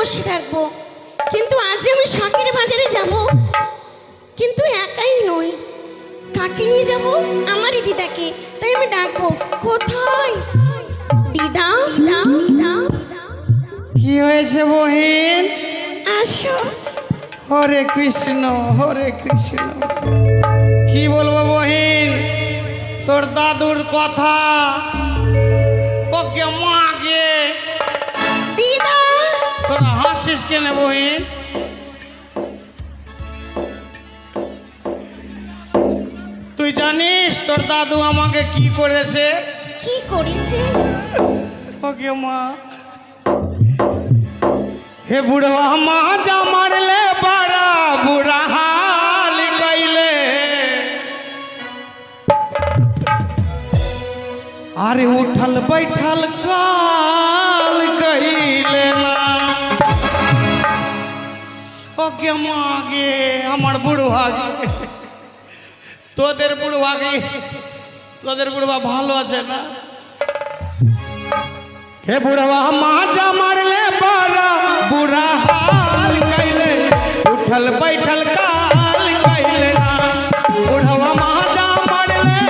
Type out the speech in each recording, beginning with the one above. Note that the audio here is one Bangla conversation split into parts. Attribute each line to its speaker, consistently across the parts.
Speaker 1: বসে থাকবো, কিন্তু আজ আমি শখের বাজারে যাব, কিন্তু একাই নই, কাকে নিয়ে যাব? আমারই দিদাকে। তাই আমি ডাকবো, কোথায় দিদা?
Speaker 2: কি হয়েছে বহিন?
Speaker 1: আসো।
Speaker 2: হরে কৃষ্ণ হরে কৃষ্ণ। কি বলবো বহিন, তোর দাদুর কথা। ওকে মাগে
Speaker 1: দিদা।
Speaker 2: তোরা হাসিস কেন বহিন? তুই জানিস তোর দাদু আমাকে কি করেছে?
Speaker 1: কি করেছে?
Speaker 2: ওকে মা, হে বুড়वा माजा मारले बड़ा बुरा हाल कैले, अरे उठल बैठल काल कैले ना। ओके मागे আমার বুড়वा গে, তোদের বুড়वा গে, তোদের বুড়वा ভালো আছে না? हे बुढ़वा माजा मारले बड़ा बुरा हाल कैले, उठल बैठल काल कैले ना। बुढ़वा माजा मारले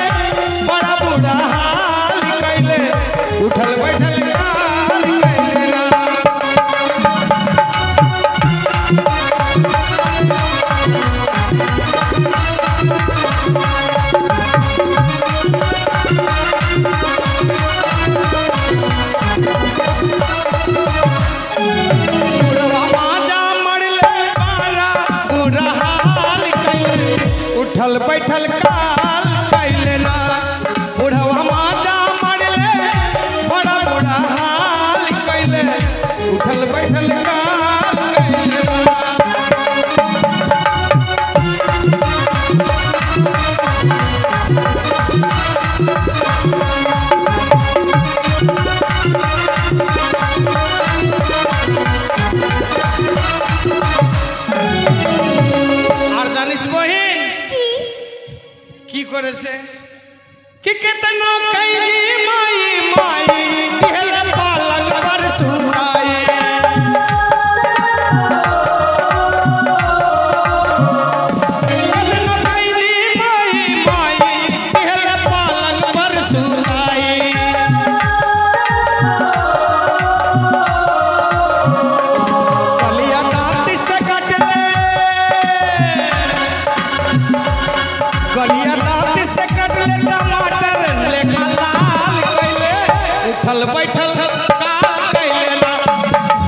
Speaker 2: बड़ा बुरा हाल कैले, उठल बैठल काल कैले ना। उठल बैठल काल कैले ना। बुढ़वा माजा मारले बड़ा बुरा हाल कैले, उठल बैठल काल कैले ना। আর জানিস বহিন কি করেছে? कि कितना कैली माई माई दिहल पालन पर सुनाई, कितना कैली माई माई दिहल पालन पर सुनाई। कलिया दांत से कट ले, कलिया दांत से कट ले टमाटर लेखा लाल कैले, उठल बैठल काल कैले ना।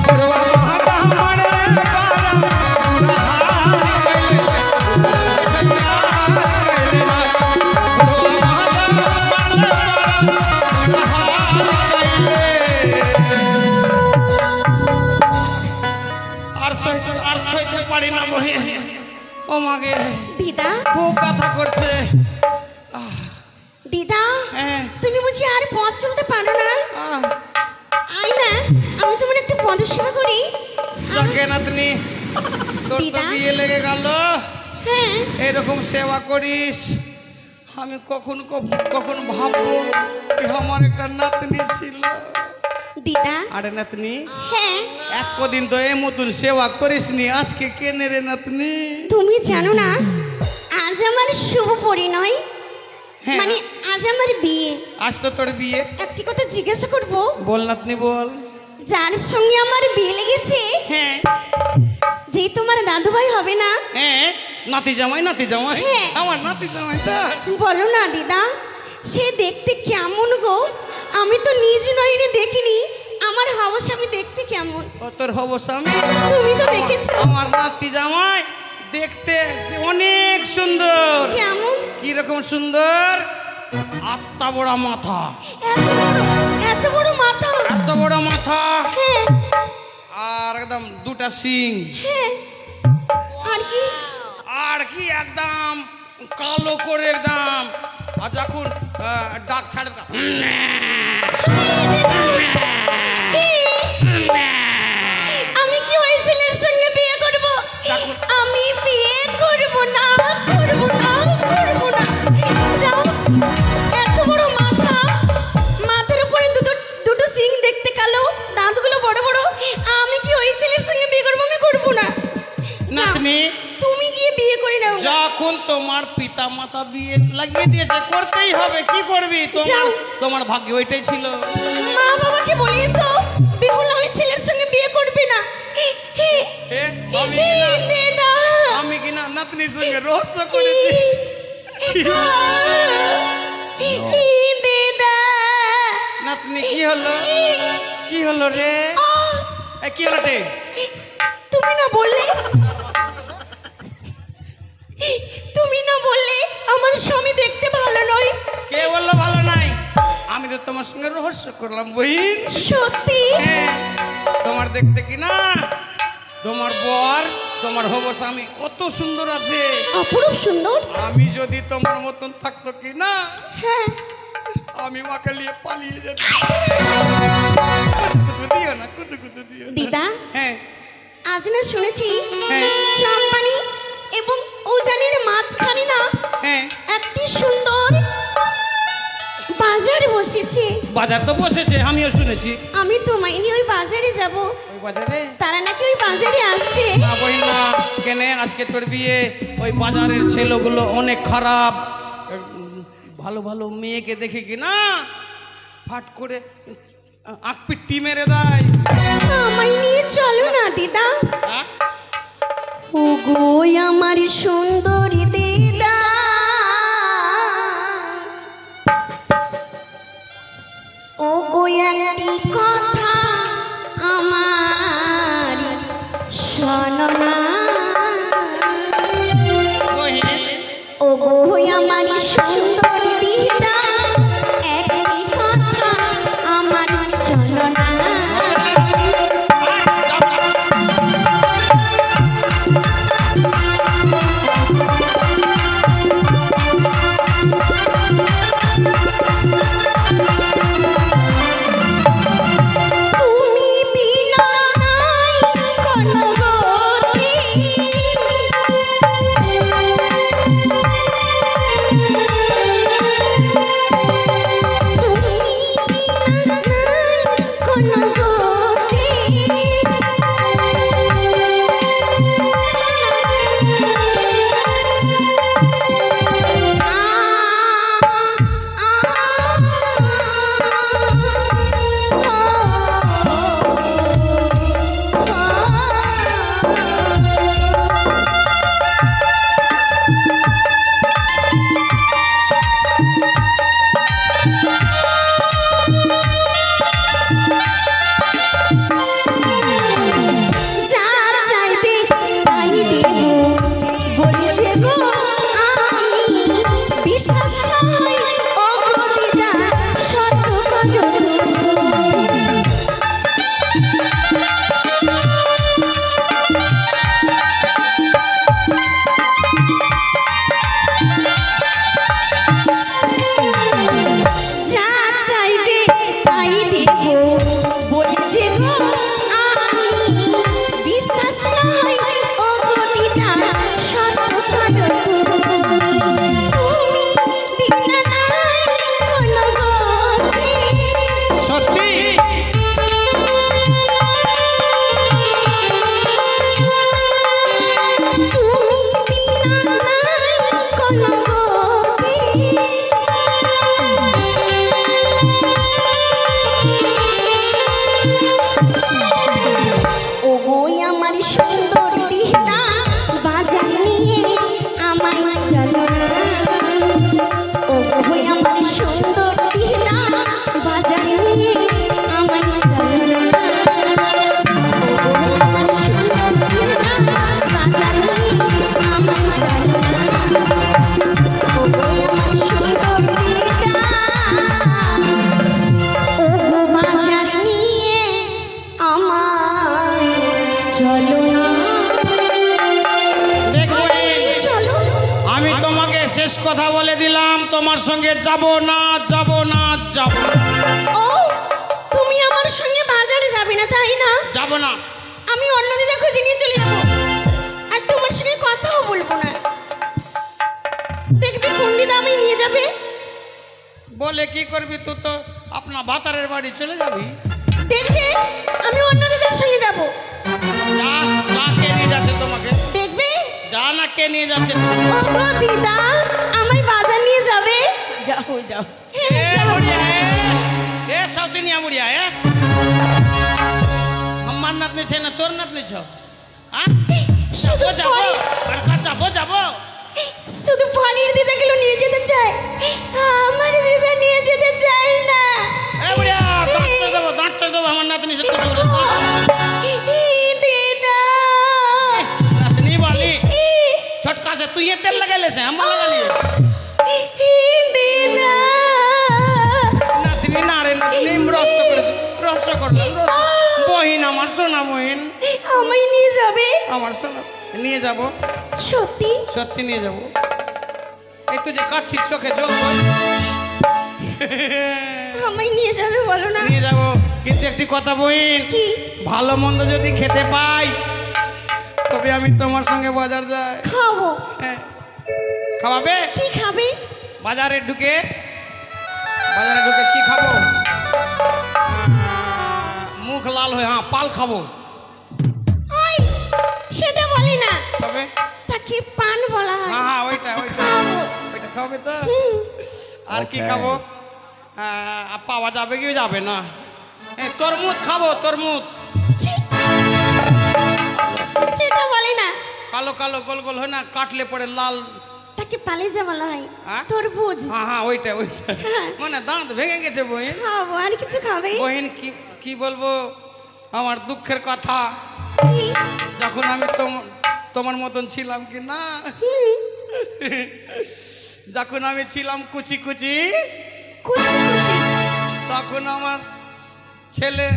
Speaker 2: बुढ़वा माजा मारले बड़ा बुरा हाल कैले, उठल बैठल काल कैले ना। बुढ़वा माजा मारले बड़ा बुरा हाल कैले। আর সইতে পারি না বহিন, ও মাগে
Speaker 1: দিদা
Speaker 2: খুব ব্যথা করছে।
Speaker 1: দিদা,
Speaker 2: হ্যাঁ
Speaker 1: তুমি বুঝি আর পথ চলতে পারো না? আই না, আমি তোমার একটু পদসেবা করি।
Speaker 2: যাকে নাতনি, তোর তো
Speaker 1: দিদা?
Speaker 2: বিয়ে লেগে গেল,
Speaker 1: হ্যাঁ
Speaker 2: এরকম সেবা করিস। আমি কখন কখন ভাববো যে আমার একটা নাতনি ছিল।
Speaker 1: দিদা।
Speaker 2: আরে নাতনি,
Speaker 1: হ্যাঁ
Speaker 2: এক কদিন তো এই মতন সেবা করিসনি, আজকে কেনে রে নাতনি?
Speaker 1: তুমি জানো না আজ আমার শুভ পরিণয়,
Speaker 2: হ্যাঁ।
Speaker 1: মানে আজ আমার বিয়ে।
Speaker 2: আজ তো তোর বিয়ে।
Speaker 1: একটি কথা জিজ্ঞাসা করবো?
Speaker 2: বল নাতনি বল।
Speaker 1: যার সঙ্গে আমার বিয়ে লেগেছে,
Speaker 2: হ্যাঁ
Speaker 1: যে তোমার দাদু ভাই হবে না?
Speaker 2: হ্যাঁ, নাতি জামাই নাতি জামাই,
Speaker 1: হ্যাঁ।
Speaker 2: আমার নাতি জামাই তো।
Speaker 1: বলো না দিদা, সে দেখতে কেমন গো? আমি তো নিজ নয়নে দেখিনি, আমার হাবস আমি দেখতে কেমন?
Speaker 2: ও তোর হব স্বামী,
Speaker 1: তুমি তো দেখেছো।
Speaker 2: আমার নাতি জামাই দেখতে অনেক সুন্দর।
Speaker 1: কেমন?
Speaker 2: কি রকম সুন্দর? আত্মা বড় মাথা,
Speaker 1: এত বড় মাথা?
Speaker 2: এত বড় মাথা,
Speaker 1: হ্যাঁ
Speaker 2: আর একদম দুটা সিং,
Speaker 1: হ্যাঁ। আর কি?
Speaker 2: আর কি একদম কালো করে একদম, আর যখন ডাক ছাড়ে
Speaker 1: আমি কি ওই ছেলের সঙ্গে বিয়ে করব? আমি বিয়ে করব না, করব না, করব না। যাও, এত বড় মাথা, মাথার উপরে দুটো সিং দেখতে কালো, দাঁতগুলো বড় বড়, আমি কি ওই ছেলের সঙ্গে
Speaker 2: মাথা বিয়ে লাগিয়ে দিয়েছে, করতেই হবে, কি করবি?
Speaker 1: যাও।
Speaker 2: তোমার ভাগ্য ওইটাই ছিল।
Speaker 1: মা বাবাকে বলিয়েছো বিহুলা ওই ছেলের সঙ্গে বিয়ে করবে না। দিদা
Speaker 2: আমি কিনা নাতনির সঙ্গে রহস্য করেছি।
Speaker 1: দিদা
Speaker 2: নাতনি কি হলো? কি হলো রে? কি হলো রে?
Speaker 1: তুমি না বললে আমার স্বামী দেখতে ভালো নয়।
Speaker 2: কে বললো ভালো নাই? আমি তো তোমার সঙ্গে রহস্য করলাম বহিন।
Speaker 1: সত্যি?
Speaker 2: হ্যাঁ, তোমার দেখতে কি না তোমার বর, তোমার হবো স্বামী কত সুন্দর আছে,
Speaker 1: অপরূপ সুন্দর।
Speaker 2: আমি যদি তোমার মতন থাকতো কি না,
Speaker 1: হ্যাঁ
Speaker 2: আমি ওকে নিয়ে পালিয়ে যেতাম। দিও না, কুতু দিও না।
Speaker 1: দিদা
Speaker 2: হ্যাঁ
Speaker 1: আজ না শুনেছি
Speaker 2: হ্যাঁ।
Speaker 1: চাম্পানি এবং উজানির মাঝখানে না
Speaker 2: হ্যাঁ,
Speaker 1: একটি সুন্দর বাজার বসেছে।
Speaker 2: বাজার তো বসেছে, আমিও শুনেছি।
Speaker 1: আমি তোমায় নিয়ে ওই বাজারে যাব।
Speaker 2: ওই বাজারে?
Speaker 1: তারা নাকি ওই বাজারে আসবে।
Speaker 2: না বহিন না, কেনে আজকে তোর বিয়ে? ওই বাজারের ছেলেগুলো অনেক খারাপ, ভালো ভালো মেয়েকে দেখে কি না ফাট করে আকপিট্টি মেরে দেয়।
Speaker 1: আমায় নিয়ে চলো না দিদা।
Speaker 2: হ্যাঁ?
Speaker 1: ও গো আমার সুন্দরী দিদা, ও গো একটি কথা আমার শোনো না।
Speaker 2: বহিন,
Speaker 1: ও গো আমার সুন্দরী দিদা, একটি কথা আমার শোনো না। তুমি বিনা নাই কোনো গতি, তুমি বিনা নাই কোনো গতি, যা চাইবে তাই দেব বলেছে গো আমি, বিশ্বাস নয় ও গো দিদা সত্য করো। যা চাইবে তাই দেব বলেছে গো আমি, বিশ্বাস নয় ও গো দিদা সত্য করো। তুমি বিনা নাই কোনো গতি,
Speaker 2: সত্যি?
Speaker 1: তুমি বিনা নাই কোনো গতি, ও গো আমার সুন্দর দিদা, বাজার নিয়ে আমার চলো না। ও গো আমার সুন্দর দিদা, বাজার নিয়ে আমার চলো না। ও গো আমার সুন্দর দিদা, বাজার নিয়ে আমার চলো না। ও গো আমার সুন্দর দিদা, ও গো বাজার নিয়ে আমার চলো না।
Speaker 2: দেখ বহিন,
Speaker 1: চলো।
Speaker 2: আমি তোমাকে শেষ কথা বলে দিলাম, তোমার সঙ্গে যাব না, যাব না, যাব না,
Speaker 1: ও তুমি আমার সঙ্গে বাজারে যাবে না তাই না?
Speaker 2: যাব না।
Speaker 1: আমি অন্য দিদা খুঁজে নিয়ে চলে যাবো, আর তোমার সঙ্গে কথাও বলবো না। দেখবি কোন দিদা আমি নিয়ে যাবে।
Speaker 2: বলে কি করবি? তুই তো আপনার ভাতারের বাড়ি চলে যাবি।
Speaker 1: দেখবে আমি অন্য দিদার সঙ্গে যাবো।
Speaker 2: যা যা, কে নিয়ে যাচ্ছে তোমাকে?
Speaker 1: দেখবে
Speaker 2: যা না, কে নিয়ে যাচ্ছে?
Speaker 1: ও গো দিদা আমায়
Speaker 3: যাও যাও
Speaker 2: এ বুড়িয়া এ সাউথিনিয়া বুড়িয়া এ আমার নাতনি ছে না তোর নাতনি ছ হ্যাঁ
Speaker 1: শুধু
Speaker 2: যাবো
Speaker 1: পরি-
Speaker 2: আর কা যাবো
Speaker 1: শুধু পনির দিদাগুলো নিয়ে যেতে চায়, আমার দিদা নিয়ে যেতে চায় না।
Speaker 2: এ বুড়িয়া দাঁড়তে দেবো আমার নাতনি সে তো
Speaker 1: দিদা
Speaker 2: नातनी वाली छोटका से तू ये तेल लगा ले से हम लगा लिए
Speaker 1: দিদা
Speaker 2: नातनी ना रे नातनी रस कर बहिन আমার সোনা বহিন
Speaker 1: আমায় নিয়ে যাবে?
Speaker 2: আমার সোনা নিয়ে যাব
Speaker 1: সত্যি?
Speaker 2: সত্যি নিয়ে যাব এই তো যে কাচ্ছির চোখে জল বল
Speaker 1: আমায় নিয়ে যাবে বলো না?
Speaker 2: নিয়ে যাব কিন্তু একটি কথা বহিন
Speaker 1: কি?
Speaker 2: ভালো মন্দ যদি খেতে পাই তবে আমি তোমার সঙ্গে বাজার যাই
Speaker 1: খাবো।
Speaker 2: হ্যাঁ। খাওয়াবে
Speaker 1: কি খাবে?
Speaker 2: বাজারে ঢুকে কি খাবো মুখ লাল হয়ে হ্যাঁ পাল খাবো
Speaker 1: ওই সেটা বলি না,
Speaker 2: তবে
Speaker 1: তাকে পান বলা হয়।
Speaker 2: হ্যাঁ ওইটা
Speaker 1: খাবো।
Speaker 2: খাবে তো
Speaker 1: হুম,
Speaker 2: আর কি খাবো পাওয়া যাবে কি যাবে না তরমুজ খাবো তরমুজ
Speaker 1: ছি। সেটা বলে না,
Speaker 2: কালো কালো গোল গোল হয় না কাটলে পরে লাল
Speaker 1: তাকে পালেজা বলা হয়।
Speaker 2: হ্যাঁ?
Speaker 1: তরমুজ
Speaker 2: হ্যাঁ ওইটা
Speaker 1: হ্যাঁ।
Speaker 2: মানে দাঁত ভেঙে গেছে বহিন
Speaker 1: খাবো। আর কিছু খাবে?
Speaker 2: বহিন কি বলবো আমার দুঃখের কথা
Speaker 1: কি?
Speaker 2: যখন আমি তোমার মতন ছিলাম কি না যখন আমি ছিলাম কুচি কুচি
Speaker 1: কুচি কুচি।
Speaker 2: তখন আমার ছেলে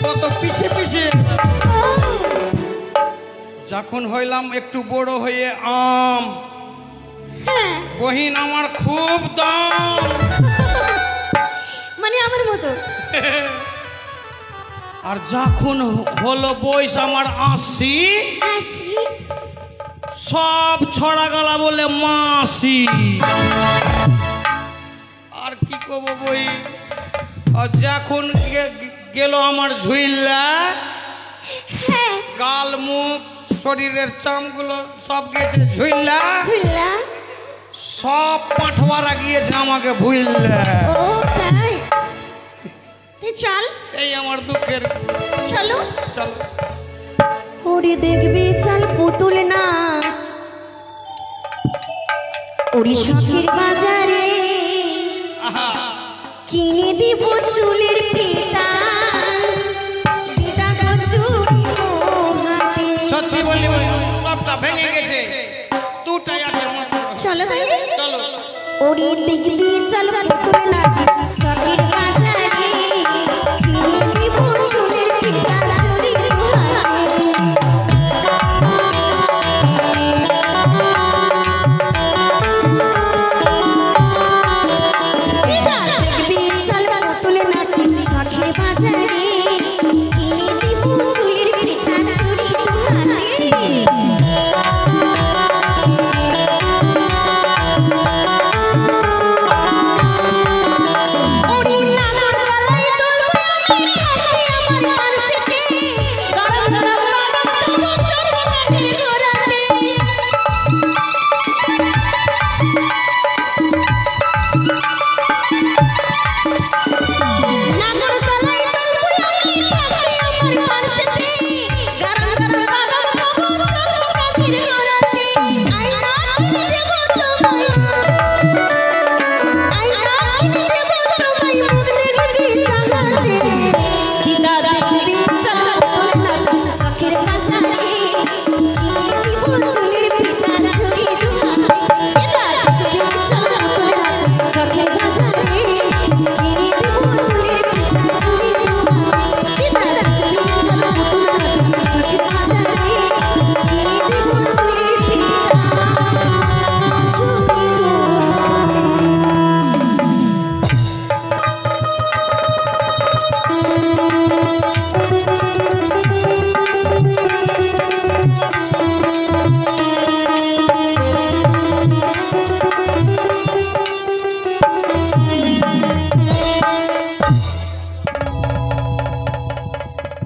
Speaker 2: কত পিছে পিছে
Speaker 1: ও,
Speaker 2: যখন হইলাম একটু বড় হয়ে আম
Speaker 1: হ্যাঁ,
Speaker 2: বহিন আমার খুব দাম
Speaker 1: মানে আমার মতো।
Speaker 2: আর যখন হলো বয়স আমার 80
Speaker 1: আসি।
Speaker 2: সব ছড়া গলা বলে মাসি আর কি করবো বই আর যখন গেল আমার ঝুইল্লা
Speaker 1: হ্যাঁ,
Speaker 2: গাল মুখ শরীরের চামগুলো সব গেছে ঝুইল্লা
Speaker 1: ঝুল্লা।
Speaker 2: সব পাঠওয়ারা গিয়েছে আমাকে ভুইল্লা
Speaker 1: ও তাই? তুই চল,
Speaker 2: এই আমার দুঃখের
Speaker 1: চলো।
Speaker 2: চলো
Speaker 1: ওরে দেখবি চল পুতুল না ওরে শখের বাজারে
Speaker 2: আহা
Speaker 1: কিনে দিব চুলের পিতা দিদা গো হাতে।
Speaker 2: সত্যি বলি সবটা ভেঙে গেছে দুটাই আছে আমার।
Speaker 1: চলো তাহলে।
Speaker 2: চলো
Speaker 1: ওরে দেখবি চল পুতুল না শখের বাজারে কিনে দিব চুলের পিতা চুরি হাতে। দেখবি চল পুতুল নাচি শখের বাজারে কিনে দিব চুলের পিতা চুরি হাতে। ওরে লালার গলায় দুলবে আমি থাকতে আমার মানসিকে গরম গরম বাদাম দেবো চড়বে কাঠের ঘোড়াতে। নাগর গলায় দুলবে আমি থাকতে আমার মানসিকে গরম গরম বাদাম দেবো চড়বে কাঠের ঘোড়াতে। আই না কিনে দেবো তোমায়, আই না কিনে দেবো তোমায় মুখ দেখবি তাহাতে। দিদা দেখবি চল পুতুল নাচ শখের বাজারে কিনে দিব চুলের পিতা চুরি হাতে। দিদা দেখবি চল পুতুল নাচ শখের বাজারে কিনে দিব চুলের পিতা চুরি হাতে। দিদা দেখবি চল পুতুল নাচ শখের বাজারে কিনে দিব চুলের পিতা চুরি হাতে।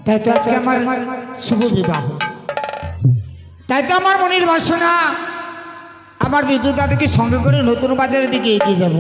Speaker 4: তাই তো আজকে আমার শুভ বিবাহ, তাই তো আমার মনের বাসনা আমার বিদ্যুৎ দাদাকে সঙ্গে করে নতুন বাজারের দিকে এগিয়ে যাব।